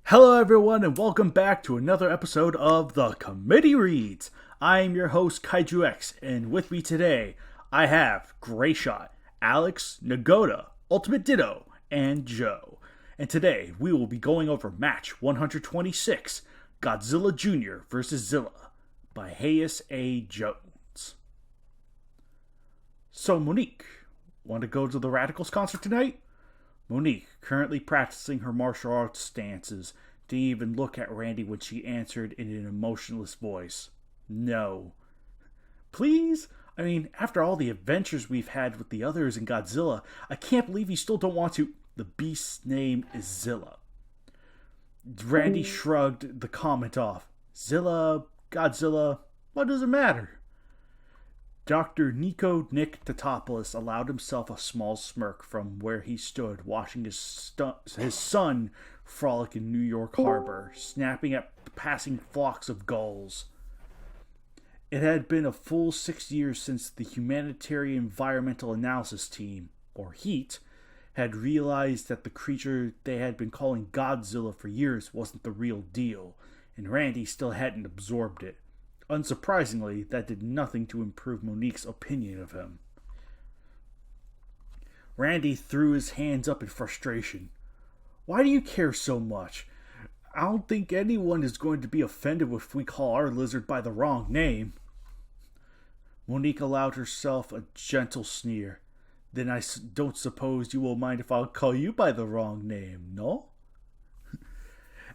Hello, everyone, and welcome back to another episode of The Committee Reads. I am your host, KWCs, and with me today, I have Grayshot, Alex, Nagoda, Ultimate Ditto, and Joe. And today, we will be going over match 126, Godzilla Jr. vs. Zilla, by Hayes A. Jones. So, Monique, want to go to the Radicals concert tonight? Monique, currently practicing her martial arts stances, didn't even look at Randy when she answered in an emotionless voice. No. Please? I mean, after all the adventures we've had with the others in Godzilla, I can't believe you still don't want to... The beast's name is Zilla. Randy shrugged the comment off. Zilla, Godzilla, what does it matter? Dr. Nick Tatopoulos allowed himself a small smirk from where he stood, watching his son frolic in New York Harbor, snapping at passing flocks of gulls. It had been a full 6 years since the Humanitarian Environmental Analysis Team, or HEAT, had realized that the creature they had been calling Godzilla for years wasn't the real deal, and Randy still hadn't absorbed it. Unsurprisingly, that did nothing to improve Monique's opinion of him. Randy threw his hands up in frustration. Why do you care so much? I don't think anyone is going to be offended if we call our lizard by the wrong name. Monique allowed herself a gentle sneer. Then I don't suppose you will mind if I'll call you by the wrong name, no?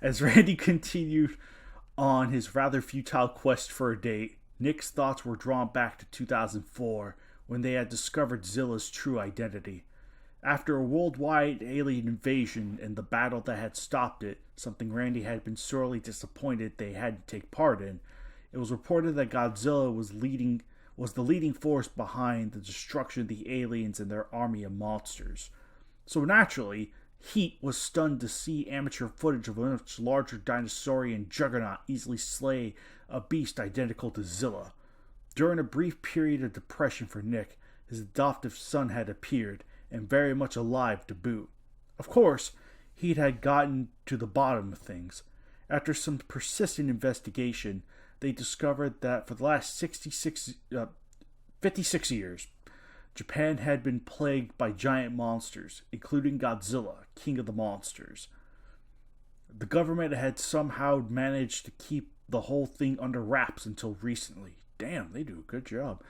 As Randy continued on his rather futile quest for a date, Nick's thoughts were drawn back to 2004, when they had discovered Zilla's true identity. After a worldwide alien invasion and the battle that had stopped it, something Randy had been sorely disappointed they had to take part in, it was reported that Godzilla was the leading force behind the destruction of the aliens and their army of monsters. So naturally, Heat was stunned to see amateur footage of a much larger dinosaurian juggernaut easily slay a beast identical to Zilla. During a brief period of depression for Nick, his adoptive son had appeared, and very much alive to boot. Of course, Heat had gotten to the bottom of things. After some persistent investigation, they discovered that for the last 56 years, Japan had been plagued by giant monsters, including Godzilla, king of the monsters. The government had somehow managed to keep the whole thing under wraps until recently. Damn, they do a good job.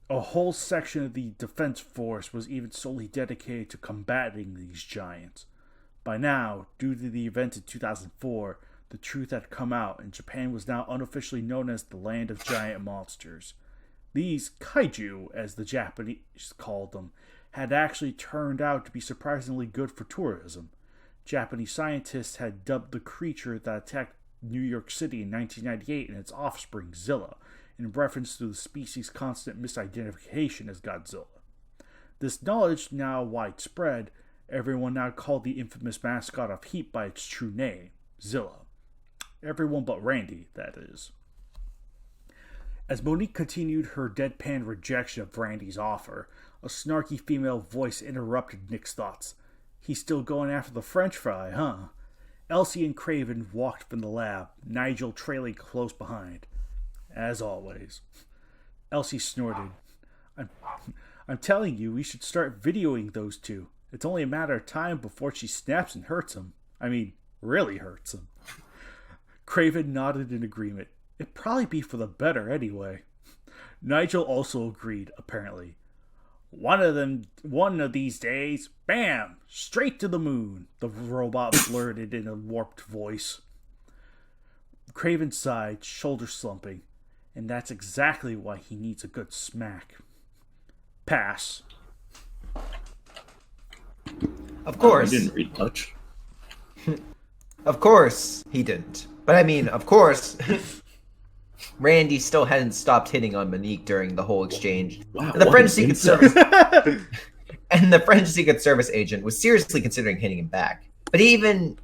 A whole section of the defense force was even solely dedicated to combating these giants. By now, due to the events in 2004, the truth had come out, and Japan was now unofficially known as the land of giant monsters. These Kaiju, as the Japanese called them, had actually turned out to be surprisingly good for tourism. Japanese scientists had dubbed the creature that attacked New York City in 1998 and its offspring, Zilla, in reference to the species' constant misidentification as Godzilla. This knowledge now widespread, everyone now called the infamous mascot of Heat by its true name, Zilla. Everyone but Randy, that is. As Monique continued her deadpan rejection of Randy's offer, a snarky female voice interrupted Nick's thoughts. He's still going after the French fry, huh? Elsie and Craven walked from the lab, Nigel trailing close behind. As always. Elsie snorted. I'm telling you, we should start videoing those two. It's only a matter of time before she snaps and hurts him. I mean, really hurts him. Craven nodded in agreement. It'd probably be for the better anyway. Nigel also agreed, apparently. One of these days, bam, straight to the moon, the robot blurted in a warped voice. Craven sighed, shoulder slumping, and that's exactly why he needs a good smack. Pass. Of course. I didn't read much. Of course he didn't. But I mean, of course, Randy still hadn't stopped hitting on Monique during the whole exchange. Wow, And the French Secret Service and the French Secret Service agent was seriously considering hitting him back. But even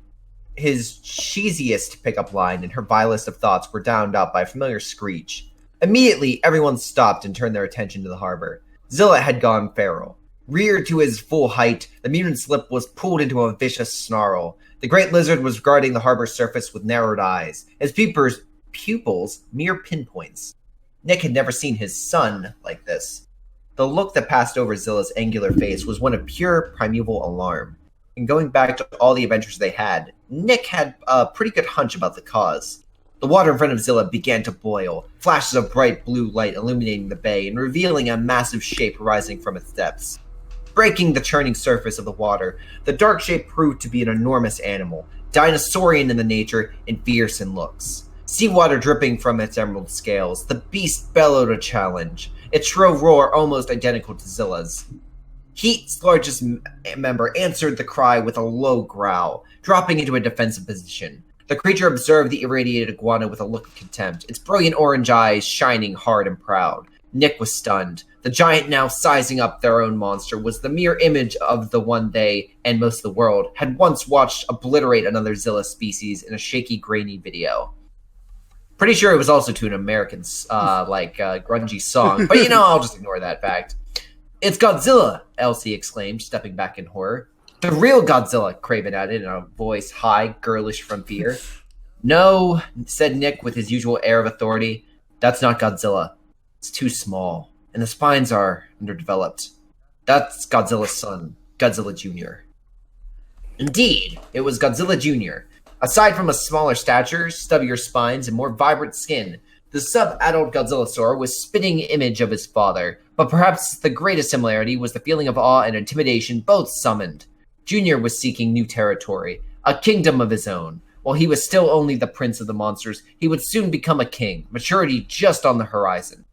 his cheesiest pickup line and her vilest of thoughts were drowned out by a familiar screech. Immediately, everyone stopped and turned their attention to the harbor. Zilla had gone feral. Reared to his full height, the mutant's lip was pulled into a vicious snarl. The great lizard was guarding the harbor surface with narrowed eyes, his pupils mere pinpoints. Nick had never seen his son like this. The look that passed over Zilla's angular face was one of pure primeval alarm. And going back to all the adventures they had, Nick had a pretty good hunch about the cause. The water in front of Zilla began to boil, flashes of bright blue light illuminating the bay and revealing a massive shape rising from its depths. Breaking the churning surface of the water, the dark shape proved to be an enormous animal, dinosaurian in the nature and fierce in looks. Seawater dripping from its emerald scales, the beast bellowed a challenge, its shrill roar almost identical to Zilla's. Heat's largest member answered the cry with a low growl, dropping into a defensive position. The creature observed the irradiated iguana with a look of contempt, its brilliant orange eyes shining hard and proud. Nick was stunned. The giant, now sizing up their own monster, was the mere image of the one they, and most of the world, had once watched obliterate another Zilla species in a shaky, grainy video. Pretty sure it was also to an American, grungy song, but I'll just ignore that fact. "It's Godzilla!" Elsie exclaimed, stepping back in horror. "The real Godzilla," Craven added in a voice high, girlish from fear. "No," said Nick with his usual air of authority. "That's not Godzilla. It's too small, and the spines are underdeveloped. That's Godzilla's son, Godzilla Jr." Indeed, it was Godzilla Jr. Aside from a smaller stature, stubbier spines, and more vibrant skin, the sub-adult Godzillasaur was a spitting image of his father, but perhaps the greatest similarity was the feeling of awe and intimidation both summoned. Junior was seeking new territory, a kingdom of his own. While he was still only the prince of the monsters, he would soon become a king, maturity just on the horizon.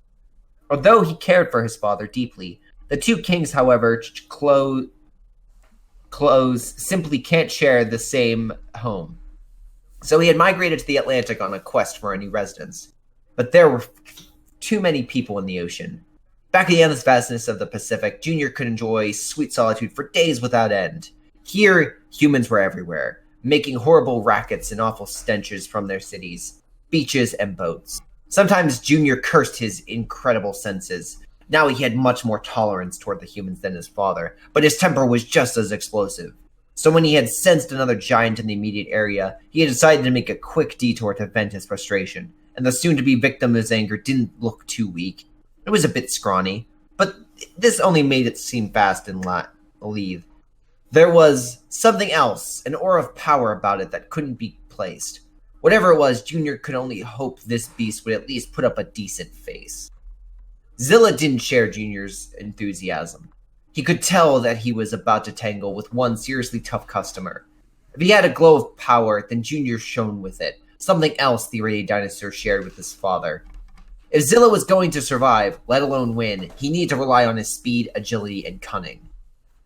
Although he cared for his father deeply, the two kings, however, simply can't share the same home. So he had migrated to the Atlantic on a quest for a new residence. But there were too many people in the ocean. Back in the endless vastness of the Pacific, Junior could enjoy sweet solitude for days without end. Here, humans were everywhere, making horrible rackets and awful stenches from their cities, beaches, and boats. Sometimes Junior cursed his incredible senses. Now he had much more tolerance toward the humans than his father, but his temper was just as explosive. So when he had sensed another giant in the immediate area, he had decided to make a quick detour to vent his frustration, and the soon-to-be victim of his anger didn't look too weak. It was a bit scrawny, but this only made it seem fast and lithe. There was something else, an aura of power about it that couldn't be placed. Whatever it was, Junior could only hope this beast would at least put up a decent face. Zilla didn't share Junior's enthusiasm. He could tell that he was about to tangle with one seriously tough customer. If he had a glow of power, then Junior shone with it, something else the irradiated dinosaur shared with his father. If Zilla was going to survive, let alone win, he needed to rely on his speed, agility, and cunning.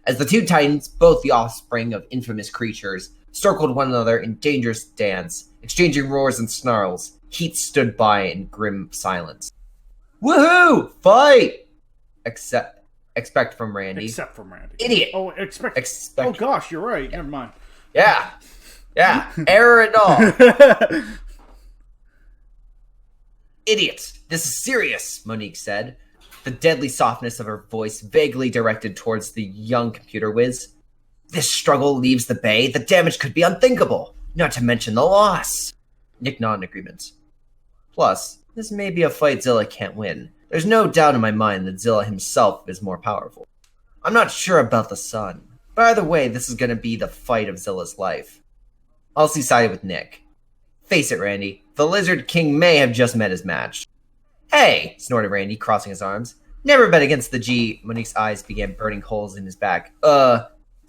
As the two titans, both the offspring of infamous creatures, circled one another in dangerous dance, exchanging roars and snarls, Heat stood by in grim silence. "Woohoo! Fight!" Expect from Randy. Except from Randy. Idiot! Oh, Oh gosh, you're right. Never mind. Yeah. Error and all. "Idiot! This is serious," Monique said, the deadly softness of her voice vaguely directed towards the young computer whiz. "This struggle leaves the bay, the damage could be unthinkable, not to mention the loss." Nick nodded in agreement. "Plus, this may be a fight Zilla can't win. There's no doubt in my mind that Zilla himself is more powerful. I'm not sure about the son, but either way, this is going to be the fight of Zilla's life." Elsie sided with Nick. "Face it, Randy, the Lizard King may have just met his match." "Hey," snorted Randy, crossing his arms. "Never bet against the G." Monique's eyes began burning holes in his back.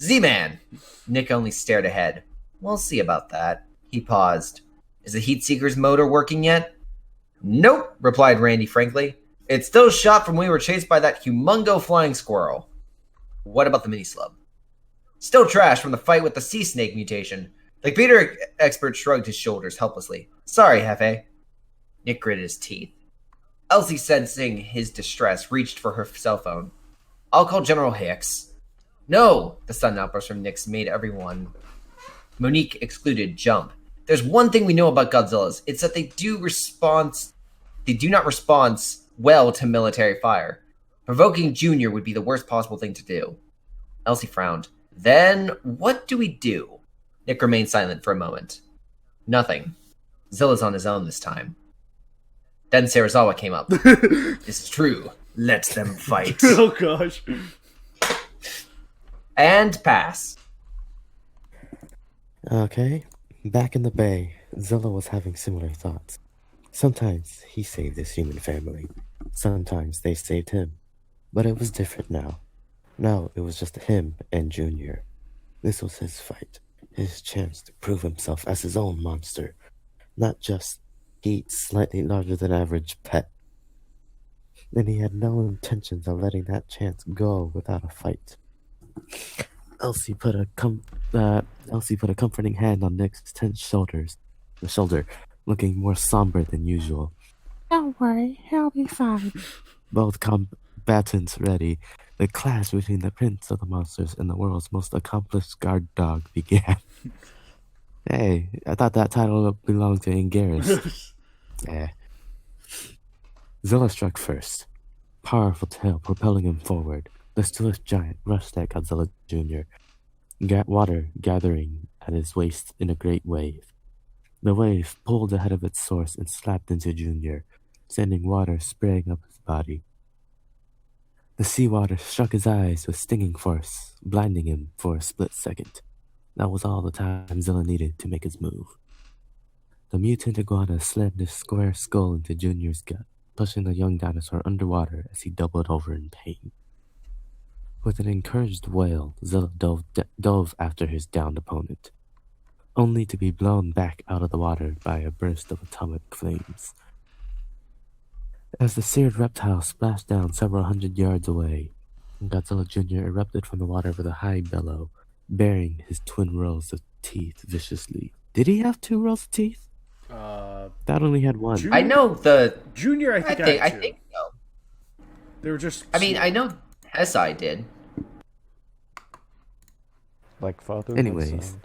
Z-Man." Nick only stared ahead. "We'll see about that." He paused. "Is the Heat Seeker's motor working yet?" "Nope," replied Randy frankly. "It's still shot from when we were chased by that humongo flying squirrel." "What about the mini-slub?" "Still trash from the fight with the sea snake mutation." The computer expert shrugged his shoulders helplessly. "Sorry, Hefe." Nick gritted his teeth. Elsie, sensing his distress, reached for her cell phone. "I'll call General Hicks." "No!" The sudden outburst from Nick made everyone, Monique excluded, jump. "There's one thing we know about Godzillas. It's that they do not respond well to military fire. Provoking Junior would be the worst possible thing to do." Elsie frowned. Then what do we do? Nick remained silent for a moment. Nothing. Zilla's on his own this time. Then Sarazawa came up. This is true. Let them fight. Oh gosh. And pass. Okay, back in the bay, Zilla was having similar thoughts. Sometimes he saved his human family. Sometimes they saved him. But it was different now. Now it was just him and Junior. This was his fight. His chance to prove himself as his own monster. Not just Geet's slightly larger than average pet. And he had no intentions of letting that chance go without a fight. Elsie put a comforting hand on Nick's tense shoulder, looking more somber than usual. Don't worry, he'll be fine. Both combatants ready, the clash between the prince of the monsters and the world's most accomplished guard dog began. Hey, I thought that title belonged to Angaris. Zilla struck first, powerful tail propelling him forward. The swift giant rushed at Godzilla Jr., water gathering at his waist in a great wave. The wave pulled ahead of its source and slapped into Junior, sending water spraying up his body. The seawater struck his eyes with stinging force, blinding him for a split second. That was all the time Zilla needed to make his move. The mutant iguana slammed his square skull into Junior's gut, pushing the young dinosaur underwater as he doubled over in pain. With an encouraged wail, Zilla dove after his downed opponent, only to be blown back out of the water by a burst of atomic flames. As the seared reptile splashed down several hundred yards away, Godzilla Jr. erupted from the water with a high bellow, baring his twin rows of teeth viciously. Did he have 2 rows of teeth? That only had 1. I know the Junior. I think so. They were just. I mean, I know Hesai did. Like father. Anyways.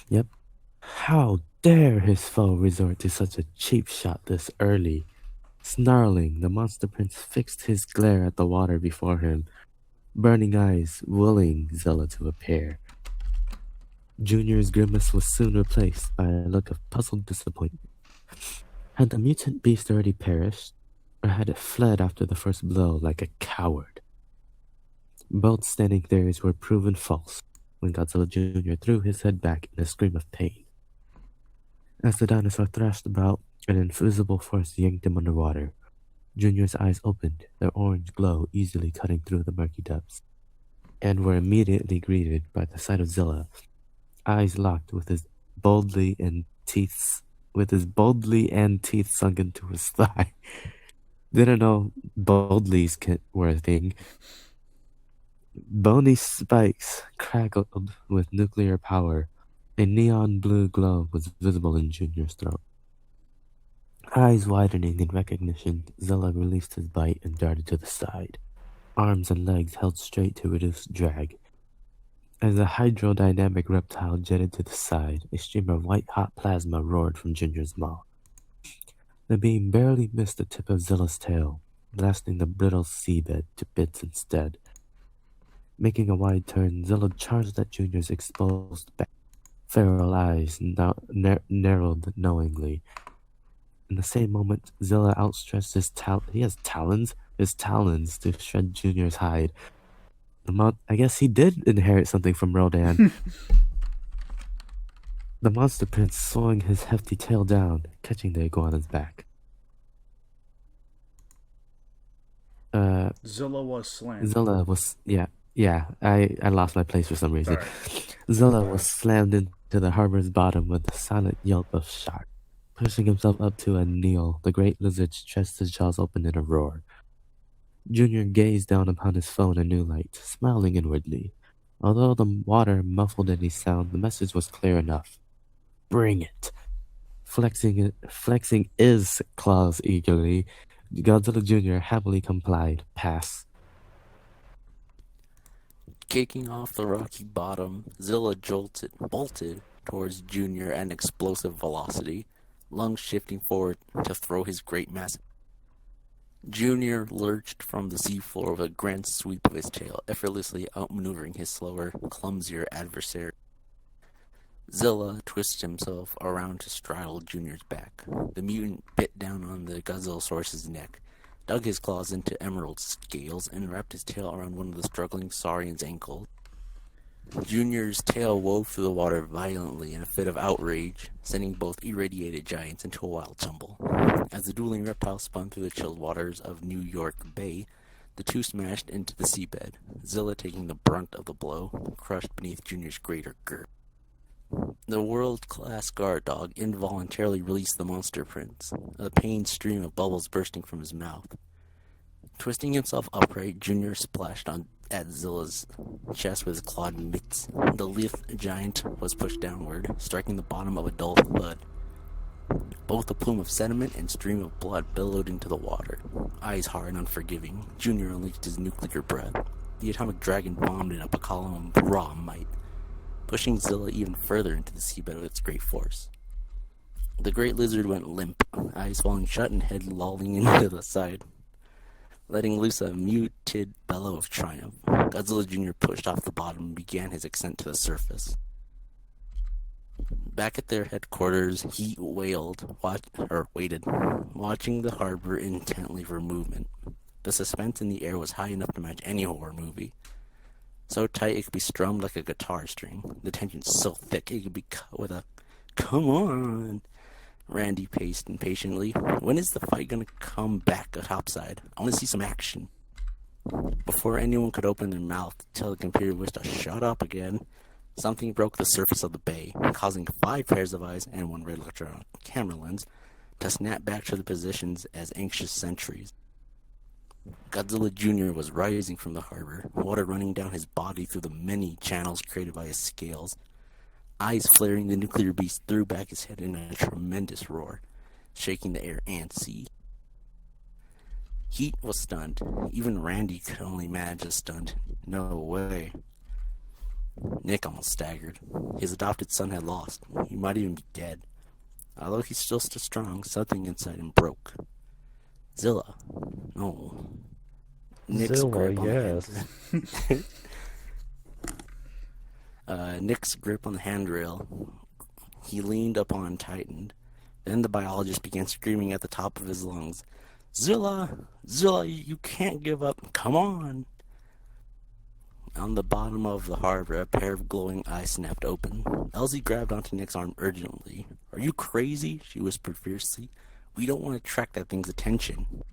Yep. How dare his foe resort to such a cheap shot this early? Snarling, the monster prince fixed his glare at the water before him, burning eyes willing Zilla to appear. Junior's grimace was soon replaced by a look of puzzled disappointment. Had the mutant beast already perished, or had it fled after the first blow like a coward? Both standing theories were proven false when Godzilla Jr. threw his head back in a scream of pain. As the dinosaur thrashed about, an invisible force yanked him underwater. Junior's eyes opened, their orange glow easily cutting through the murky depths, and were immediately greeted by the sight of Zilla, eyes locked with his boldly and teeth sunk into his thigh. Didn't know boldlies were a thing. Bony spikes crackled with nuclear power. A neon blue glow was visible in Junior's throat. Eyes widening in recognition, Zilla released his bite and darted to the side, arms and legs held straight to reduce drag. As the hydrodynamic reptile jetted to the side, a stream of white-hot plasma roared from Junior's maw. The beam barely missed the tip of Zilla's tail, blasting the brittle seabed to bits instead. Making a wide turn, Zilla charged at Junior's exposed back. Feral eyes narrowed knowingly. In the same moment, Zilla outstretched his talons to shred Junior's hide. I guess he did inherit something from Rodan. The monster prince swung his hefty tail down, catching the iguana's back. Zilla was slammed. Zilla was, I lost my place for some reason. Right. Zilla was slammed into the harbor's bottom with a silent yelp of shock. Pushing himself up to a kneel, the great lizard stretched his jaws open in a roar. Junior gazed down upon his foe in a new light, smiling inwardly. Although the water muffled any sound, the message was clear enough. Bring it! Flexing his claws eagerly, Godzilla Jr. happily complied. Pass. Kicking off the rocky bottom, Zilla bolted towards Junior at an explosive velocity, lungs shifting forward to throw his great mass. Junior lurched from the seafloor with a grand sweep of his tail, effortlessly outmaneuvering his slower, clumsier adversary. Zilla twisted himself around to straddle Junior's back. The mutant bit down on the Godzillasaurus's neck, dug his claws into Emerald's scales, and wrapped his tail around one of the struggling Saurian's ankles. Junior's tail wove through the water violently in a fit of outrage, sending both irradiated giants into a wild tumble. As the dueling reptiles spun through the chilled waters of New York Bay, the two smashed into the seabed, Zilla taking the brunt of the blow, crushed beneath Junior's greater girth. The world-class guard dog involuntarily released the monster prince, a pained stream of bubbles bursting from his mouth. Twisting himself upright, Junior splashed at Zilla's chest with his clawed mitts. The lithe giant was pushed downward, striking the bottom of a dull thud. Both a plume of sediment and stream of blood billowed into the water. Eyes hard and unforgiving, Junior unleashed his nuclear breath. The atomic dragon bombed it up a column of raw might, pushing Zilla even further into the seabed with its great force. The great lizard went limp, eyes falling shut and head lolling into the side, letting loose a muted bellow of triumph. Godzilla Jr. pushed off the bottom and began his ascent to the surface. Back at their headquarters, Heat waited, watching the harbor intently for movement. The suspense in the air was high enough to match any horror movie. So tight it could be strummed like a guitar string. The tension so thick it could be cut with a "come on." Randy paced impatiently. When is the fight gonna come back topside? I want to see some action. Before anyone could open their mouth to tell the computer wished to shut up again, something broke the surface of the bay, causing 5 pairs of eyes and 1 red electronic camera lens to snap back to their positions as anxious sentries. Godzilla Jr. was rising from the harbor, water running down his body through the many channels created by his scales. Eyes flaring, the nuclear beast threw back his head in a tremendous roar, shaking the air and sea. Heat was stunned. Even Randy could only manage a stunned "no way." Nick almost staggered. His adopted son had lost. He might even be dead. Although he's still strong, something inside him broke. Zilla. No. Nick's Zilla, grip on yes. Nick's grip on the handrail. He leaned upon tightened. Then the biologist began screaming at the top of his lungs. Zilla! Zilla, you can't give up. Come on! On the bottom of the harbor, a pair of glowing eyes snapped open. Elsie grabbed onto Nick's arm urgently. Are you crazy? She whispered fiercely. We don't want to attract that thing's attention.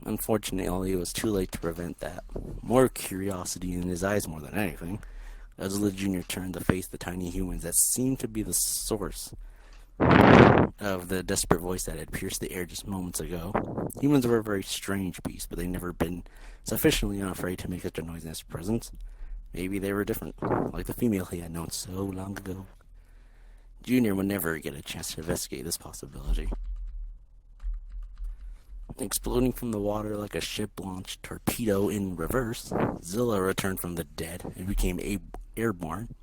Unfortunately, it was too late to prevent that. More curiosity in his eyes more than anything. Godzilla Jr. turned to face the tiny humans that seemed to be the source of the desperate voice that had pierced the air just moments ago. Humans were a very strange beast, but they'd never been sufficiently unafraid to make such a noise in his presence. Maybe they were different, like the female he had known so long ago. Junior would never get a chance to investigate this possibility. Exploding from the water like a ship-launched torpedo in reverse, Zilla returned from the dead and became airborne,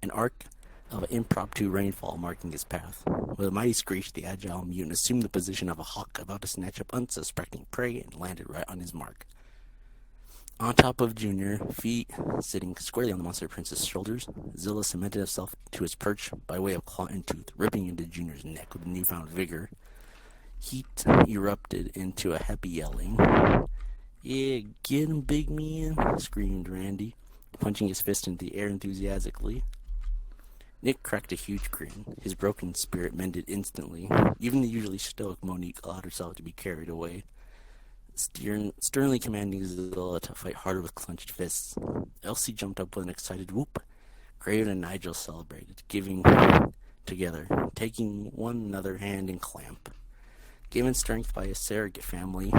an arc of impromptu rainfall marking his path. With a mighty screech, the agile mutant assumed the position of a hawk about to snatch up unsuspecting prey and landed right on his mark. On top of Junior, feet sitting squarely on the monster prince's shoulders, Zilla cemented himself to his perch by way of claw and tooth, ripping into Junior's neck with newfound vigor. Heat erupted into a happy yelling. Yeah, get him, big man, screamed Randy, punching his fist into the air enthusiastically. Nick cracked a huge grin, his broken spirit mended instantly. Even the usually stoic Monique allowed herself to be carried away, sternly commanding Zilla to fight harder with clenched fists. Elsie jumped up with an excited whoop. Craven and Nigel celebrated, giving together, taking one another hand in clamp. Given strength by his surrogate family,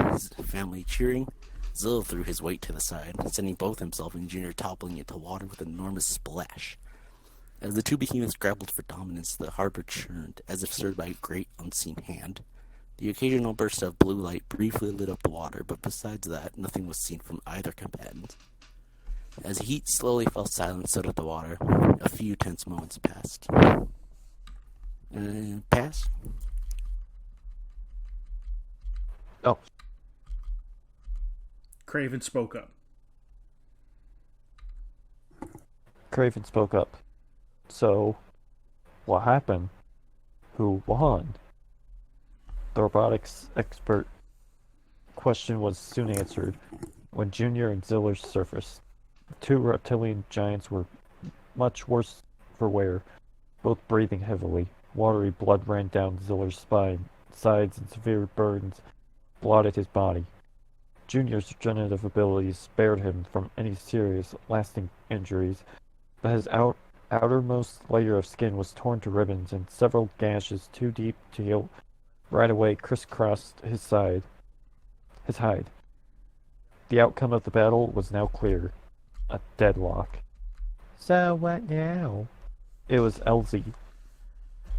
cheering, Zilla threw his weight to the side, sending both himself and Junior toppling into water with an enormous splash. As the two behemoths grappled for dominance, the harbor churned, as if stirred by a great unseen hand. The occasional burst of blue light briefly lit up the water, but besides that, nothing was seen from either combatant. As Heat slowly fell silent, so did the water. A few tense moments passed. Pass? Oh. Craven spoke up. Craven spoke up. So, what happened? Who won? The robotics expert question was soon answered when Junior and Zilla surfaced. The two reptilian giants were much worse for wear, both breathing heavily. Watery blood ran down Zilla's spine, sides, and severe burns blotted his body. Junior's regenerative abilities spared him from any serious, lasting injuries, but his outermost layer of skin was torn to ribbons, and several gashes too deep to heal right away crisscrossed his hide. The outcome of the battle was now clear. A deadlock. So what now? It was Elsie,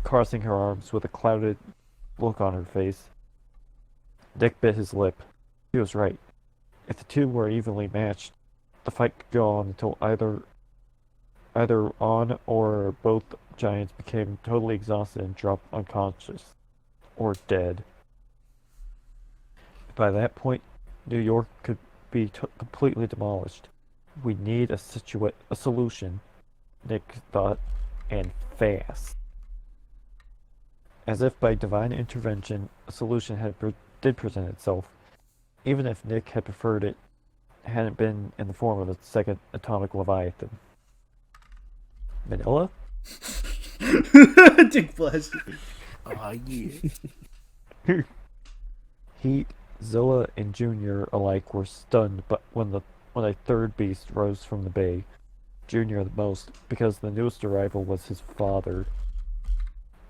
crossing her arms with a clouded look on her face. Dick bit his lip. He was right. If the two were evenly matched, the fight could go on until either on or both giants became totally exhausted and dropped unconscious. Or dead. By that point, New York could be completely demolished. We need a solution, Nick thought, and fast. As if by divine intervention, a solution did present itself, even if Nick had preferred it hadn't been in the form of a second atomic leviathan. Manila? Dick bless you. Oh, yeah. Heat, Zilla, and Junior alike were stunned but when a third beast rose from the bay. Junior the most, because the newest arrival was his father.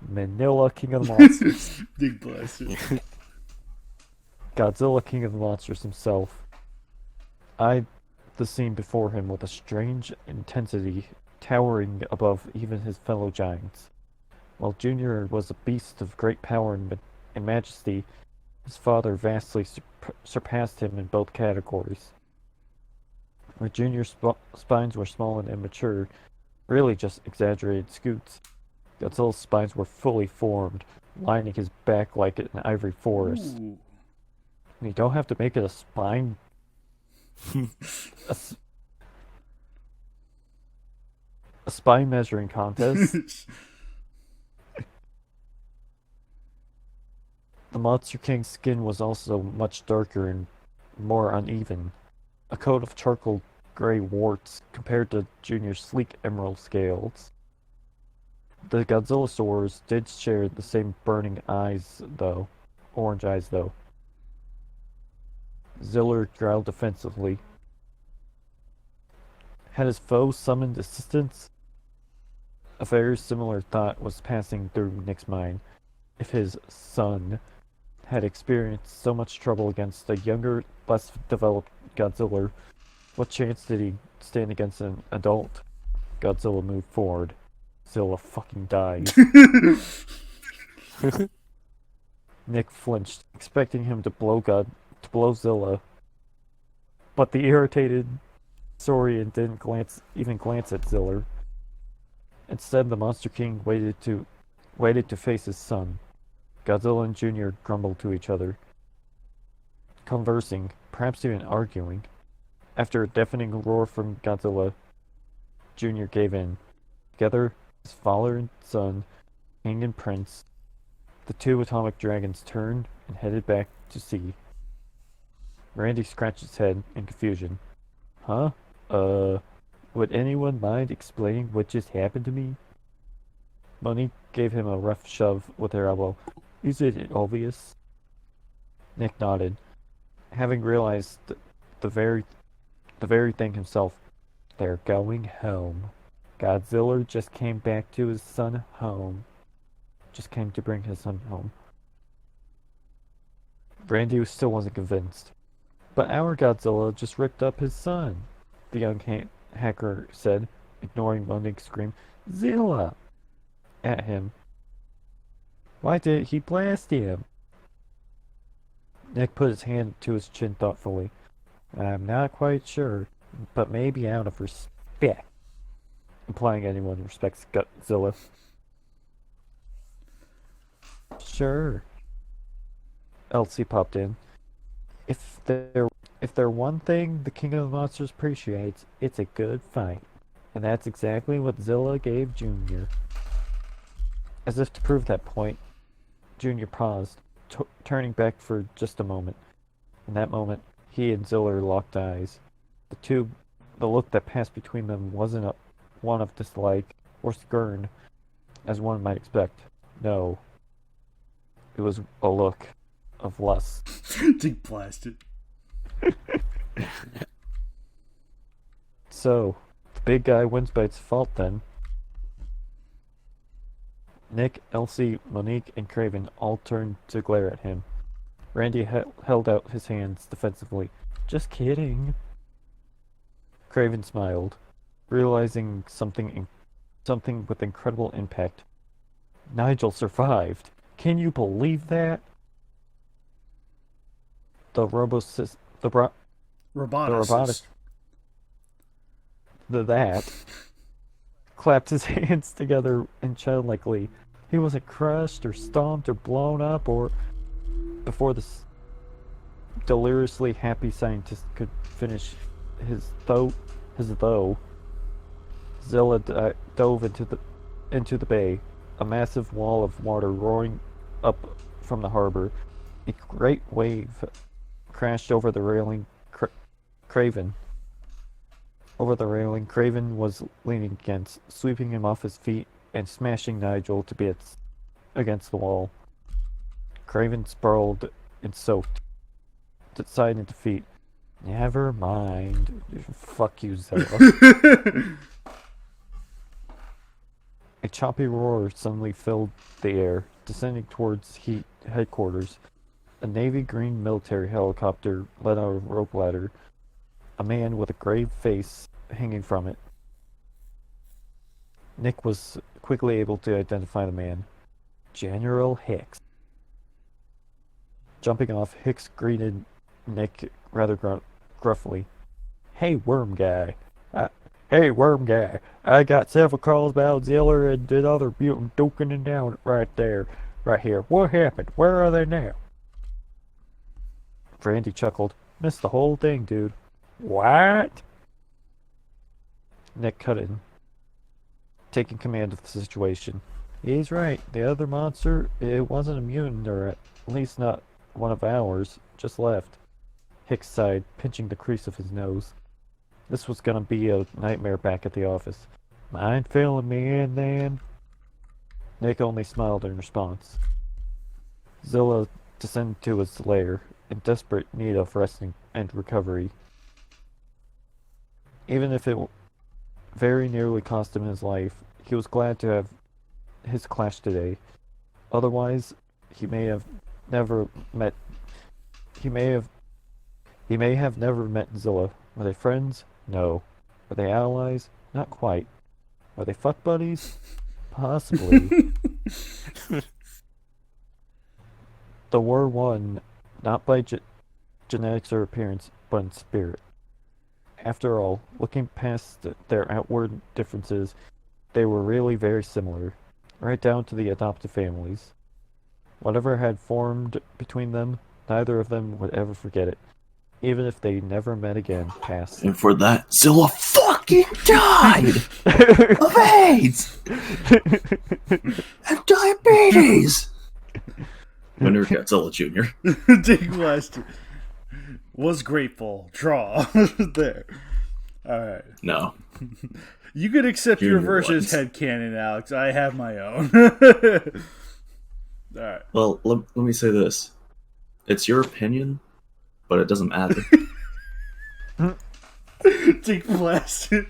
Manila, King of the Monsters. Dick bless you. Godzilla, King of the Monsters himself, eyed the scene before him with a strange intensity, towering above even his fellow giants. While Junior was a beast of great power and majesty, his father vastly surpassed him in both categories. Where Junior's spines were small and immature, really just exaggerated scoots, Godzilla's spines were fully formed, lining his back like an ivory forest. Ooh. You don't have to make it a spine. A spine measuring contest. The Monster King's skin was also much darker and more uneven, a coat of charcoal gray warts compared to Junior's sleek emerald scales. The Godzillasaurs did share the same burning eyes, though. Orange eyes, though. Zilla growled defensively. Had his foe summoned assistance? A very similar thought was passing through Nick's mind. If his son had experienced so much trouble against a younger, less developed Godzilla, what chance did he stand against an adult? Godzilla moved forward. Zilla fucking died. Nick flinched, expecting him to blow Zilla, but the irritated Saurian didn't even glance at Zilla. Instead, the Monster King waited to face his son. Godzilla and Junior grumbled to each other, conversing, perhaps even arguing. After a deafening roar from Godzilla, Junior gave in. Together, his father and son, king and prince, the two atomic dragons turned and headed back to sea. Randy scratched his head in confusion. Huh? Would anyone mind explaining what just happened to me? Monique gave him a rough shove with her elbow. Isn't it obvious? Nick nodded, having realized the very thing himself. They're going home. Godzilla just came back to his son home. Just came to bring his son home. Randy still wasn't convinced. But our Godzilla just ripped up his son, the young hacker said, ignoring Monique's scream, Zilla! At him. Why did he blast him? Nick put his hand to his chin thoughtfully. I'm not quite sure, but maybe out of respect. Implying anyone respects Godzilla. Sure. Elsie popped in. If there If there's one thing the King of the Monsters appreciates, it's a good fight. And that's exactly what Zilla gave Junior. As if to prove that point, Junior paused, turning back for just a moment. In that moment, he and Zilla locked eyes. The look that passed between them wasn't one of dislike or scorn, as one might expect. No. It was a look of lust. Dig blasted. So, the big guy wins by default then. Nick, Elsie, Monique, and Craven all turned to glare at him. Randy held out his hands defensively. Just kidding. Craven smiled, realizing something with incredible impact. Nigel survived. Can you believe that? The roboticist clapped his hands together in childlike. He wasn't crushed or stomped or blown up or before the deliriously happy scientist could finish his though. Zilla dove into the bay, a massive wall of water roaring up from the harbor. A great wave crashed over the railing. Craven was leaning against, sweeping him off his feet and smashing Nigel to bits against the wall. Craven sprawled and soaked, sighed in defeat. Never mind. Fuck you, Zilla. A choppy roar suddenly filled the air, descending towards headquarters. A navy green military helicopter let out a rope ladder, a man with a grave face hanging from it. Nick was quickly able to identify the man. General Hicks. Jumping off, Hicks greeted Nick rather gruffly. Hey, worm guy. I got several calls about Zilla and that other mutant duking it down right here. What happened? Where are they now? Randy chuckled. Missed the whole thing, dude. What? Nick cut in, taking command of the situation. He's right. The other monster, it wasn't a mutant, or at least not one of ours. Just left. Hicks sighed, pinching the crease of his nose. This was gonna be a nightmare back at the office. Mind filling me in, then? Nick only smiled in response. Zilla descended to his lair, in desperate need of rest and recovery. Even if it very nearly cost him his life, he was glad to have his clash today. Otherwise, he may have never met Zilla. Were they friends? No. Were they allies? Not quite. Are they fuck buddies? Possibly. The war won, not by genetics or appearance, but in spirit. After all, looking past their outward differences, they were really very similar, right down to the adoptive families. Whatever had formed between them, neither of them would ever forget it, even if they never met again past. And for that, Zilla fucking died of AIDS and diabetes. Winner Godzilla Jr. Dig blasted. Was grateful. Draw. There. Alright. No. You can accept Junior your version's ones. headcanon, Alex. I have my own. Alright. Well, let me say this. It's your opinion, but it doesn't matter. Dig blasted.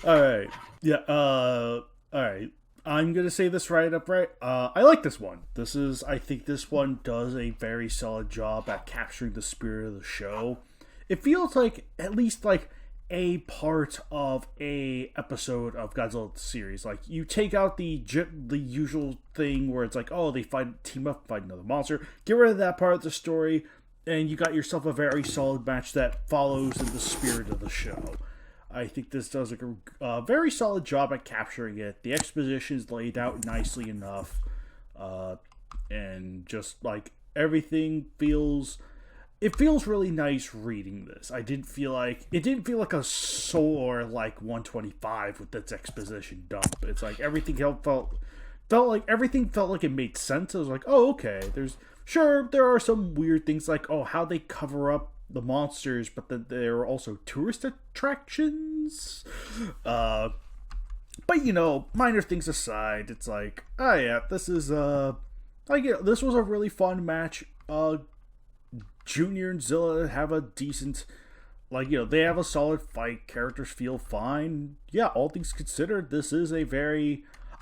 Alright. Yeah, alright. I'm gonna say this right up right. I like this one. I think this one does a very solid job at capturing the spirit of the show. It feels like at least like a part of a episode of Godzilla series. Like you take out the usual thing where it's like, oh, they team up, fight another monster. Get rid of that part of the story, and you got yourself a very solid match that follows in the spirit of the show. I think this does a very solid job at capturing it. The exposition is laid out nicely enough, and just like everything feels it feels really nice reading this. It didn't feel like a sore like 125 with its exposition dump. It's like everything felt like it made sense. I was like, oh, okay. There are some weird things like, oh, how they cover up the monsters, but then there are also tourist attractions. But minor things aside, it's like, oh yeah, this was a really fun match. Junior and Zilla have a decent, they have a solid fight. Characters feel fine. Yeah, all things considered,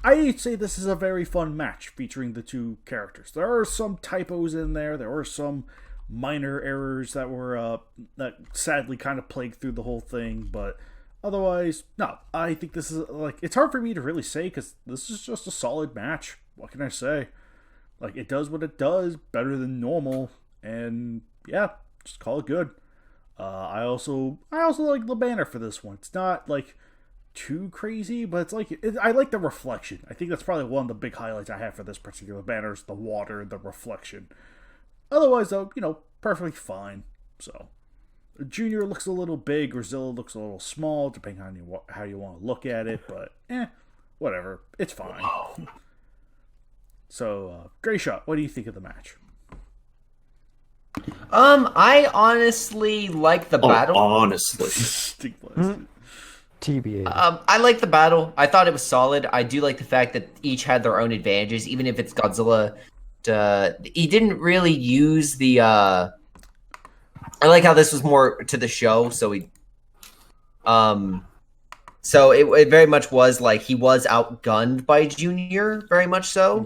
I'd say this is a very fun match featuring the two characters. There are some typos in there. There were some minor errors that were that sadly kind of plagued through the whole thing, but otherwise, no. I think this is it's hard for me to really say because this is just a solid match. What can I say? It does what it does better than normal, and yeah, just call it good. I also like the banner for this one. It's not too crazy, but it's I like the reflection. I think that's probably one of the big highlights I have for this particular banner is the water, the reflection. Otherwise, though, perfectly fine. So, Junior looks a little big, or Zilla looks a little small, depending on how you want to look at it. But whatever, it's fine. So, Gray Shot, what do you think of the match? I honestly like the battle. Honestly. TBA. I like the battle. I thought it was solid. I do like the fact that each had their own advantages, even if it's Godzilla. He didn't really use the. I like how this was more to the show, so he. So it very much was like he was outgunned by Junior, very much so,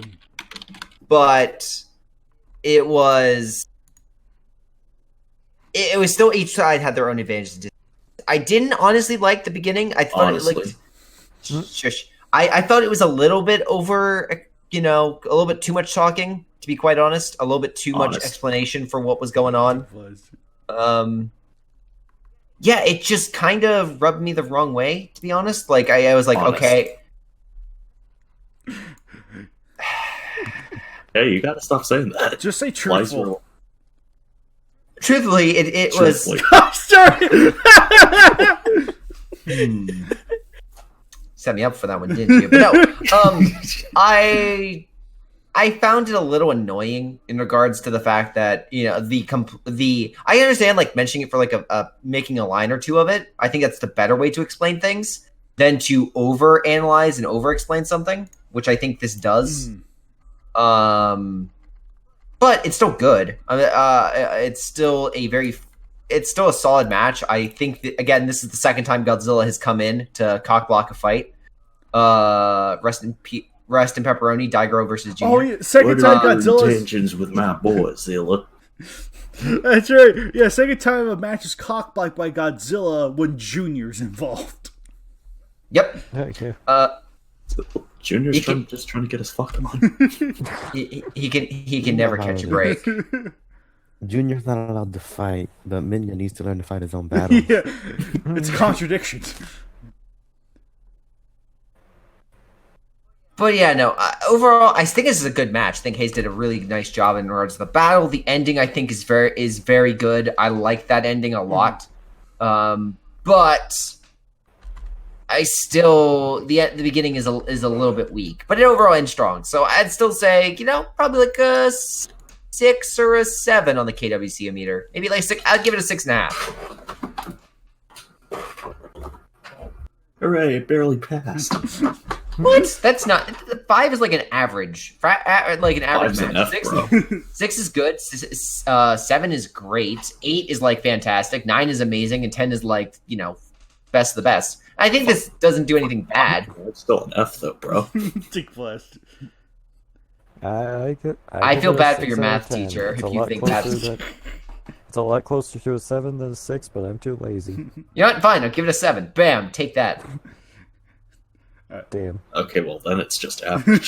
but it was. It was still each side had their own advantages. I didn't honestly like the beginning. I thought it looked. Shush. I thought it was a little bit over, a little bit too much talking, to be quite honest. A little bit too much explanation for what was going on. Yeah, it just kind of rubbed me the wrong way, to be honest. I was like, okay. Hey, you gotta stop saying that. Just say truthful. Truthfully, it was. Sorry. Set me up for that one, didn't you? But no, I found it a little annoying in regards to the fact that I understand mentioning it for a making a line or two of it. I think that's the better way to explain things than to overanalyze and over-explain something, which I think this does. But it's still good. It's still a solid match. I think that, again, this is the second time Godzilla has come in to cockblock a fight. Rest in pepperoni. Daigoro versus Junior. Oh, yeah. Second time Godzilla's intentions with my boy Zilla. That's right. Yeah, second time a match is cockblocked by Godzilla when Junior's involved. Yep. Okay. Junior's just trying to get his fucking on. He can never catch a break. Junior's not allowed to fight, but Minion needs to learn to fight his own battles. Yeah, it's contradictions. But yeah, no. Overall, I think this is a good match. I think Hayes did a really nice job in regards to the battle. The ending, I think, is very good. I like that ending a lot. But I still the beginning is a little bit weak, but it overall ends strong. So I'd still say probably a 6 or a 7 on the KWC meter. Maybe 6. I'd give it a 6.5. Hooray! It barely passed. What? That's not 5 is an average, an average 5's an match. F, bro. 6 is good. 7 is great. 8 is fantastic. 9 is amazing, and 10 is best of the best. I think this doesn't do anything bad. It's still an F though, bro. Dick blast. I feel bad for your math teacher if you think that's. It's a lot closer to a 7 than a 6, but I'm too lazy. You know what? Fine, I'll give it a 7. Bam, take that. Damn. Okay, well then it's just average.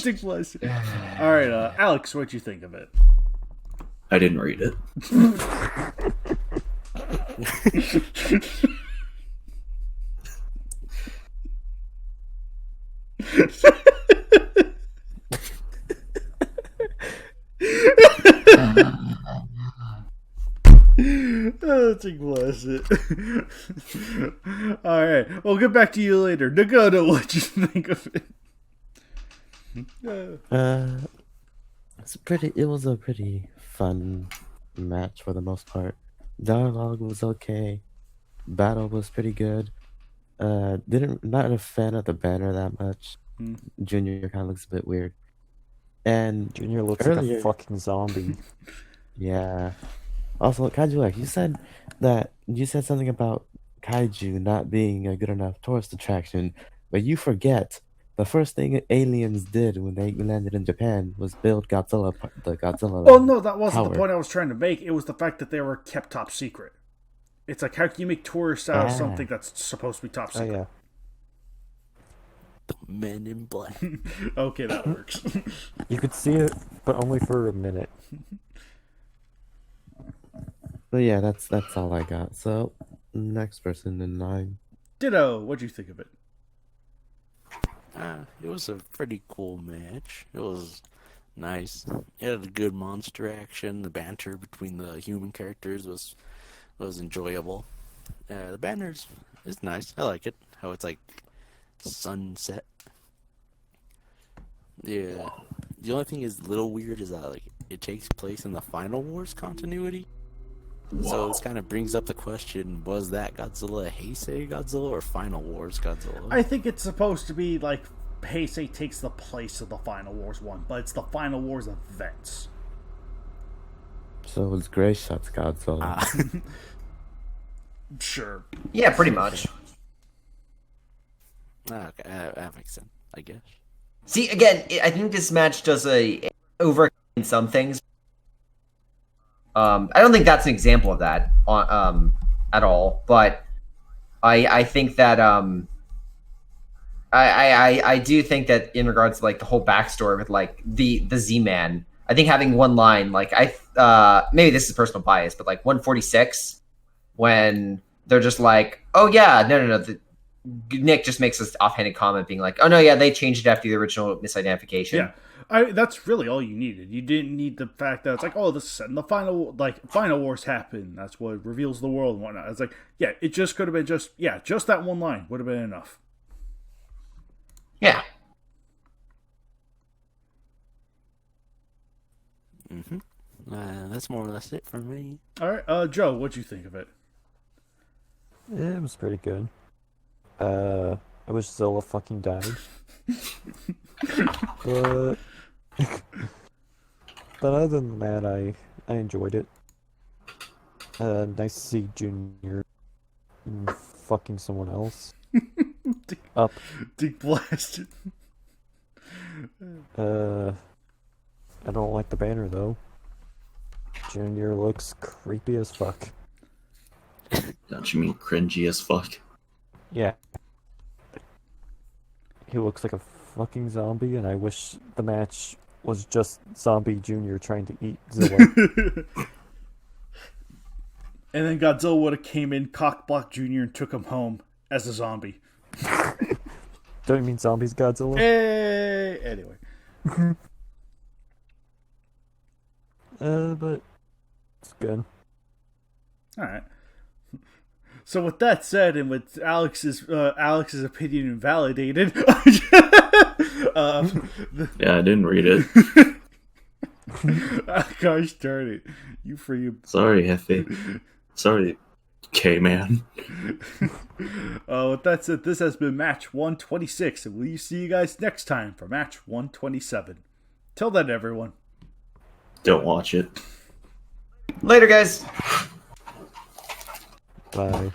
Dick blast. All right, Alex, what'd you think of it? I didn't read it. Take bless it. All right, we'll get back to you later. Nagoda, what'd you think of it? It was a pretty fun match for the most part. Dialogue was okay. Battle was pretty good. Not a fan of the banner that much. Junior kind of looks a bit weird. And Junior looks earlier, like a fucking zombie. Yeah. Also, KWCs, you said something about Kaiju not being a good enough tourist attraction, but you forget the first thing aliens did when they landed in Japan was build the Godzilla. Oh no, that wasn't tower. the point I was trying to make. It was the fact that they were kept top secret. It's like, how can you make tourists out of something that's supposed to be top secret? Oh yeah. The Men in Black. Okay, that works. You could see it, but only for a minute. But yeah, that's all I got. So, next person in line. Ditto, what'd you think of it? It was a pretty cool match. It was nice. It had a good monster action. The banter between the human characters was enjoyable. The banners is nice. I like it. How it's like sunset. Yeah. The only thing is a little weird is that like it takes place in the Final Wars continuity. Whoa. So this kind of brings up the question, was that Godzilla Heisei Godzilla or Final Wars Godzilla? I think it's supposed to be like Heisei takes the place of the Final Wars one, but it's the Final Wars events. So it's Gray Shot's Godzilla. Sure. Yeah, pretty much. Okay, that makes sense, I guess. See, again, I think this match does over in some things. I don't think that's an example of that at all, but I think that I do think that in regards to like the whole backstory with like the Z-Man, I think having one line like maybe this is personal bias, but like 146 when they're just like, oh yeah, no. Nick just makes this offhanded comment being like, oh no, yeah, they changed it after the original misidentification. Yeah. That's really all you needed. You didn't need the fact that it's like, oh, this is set in the Final Wars happen. That's what reveals the world and whatnot. It's like, yeah, it just could have been just that one line would have been enough. Yeah. That's more or less it for me. All right, Joe, what'd you think of it? It was pretty good. I wish Zilla fucking died. but other than that, I enjoyed it. Nice to see Junior fucking someone else. Up. Dick blasted. I don't like the banner though. Junior looks creepy as fuck. Don't you mean cringy as fuck? Yeah. He looks like a fucking zombie, and I wish the match was just Zombie Junior trying to eat Zilla. And then Godzilla would have came in, cockblocked Junior, and took him home as a zombie. Don't you mean Zombies Godzilla? Hey! Anyway. But it's good. Alright. So with that said, and with Alex's opinion invalidated, Yeah, I didn't read it. gosh darn it, you freaking. Sorry, Hefe. Sorry, K-Man. With that said, this has been match 126, and we'll see you guys next time for match 127. Till then, everyone. Don't watch it. Later, guys. Bye.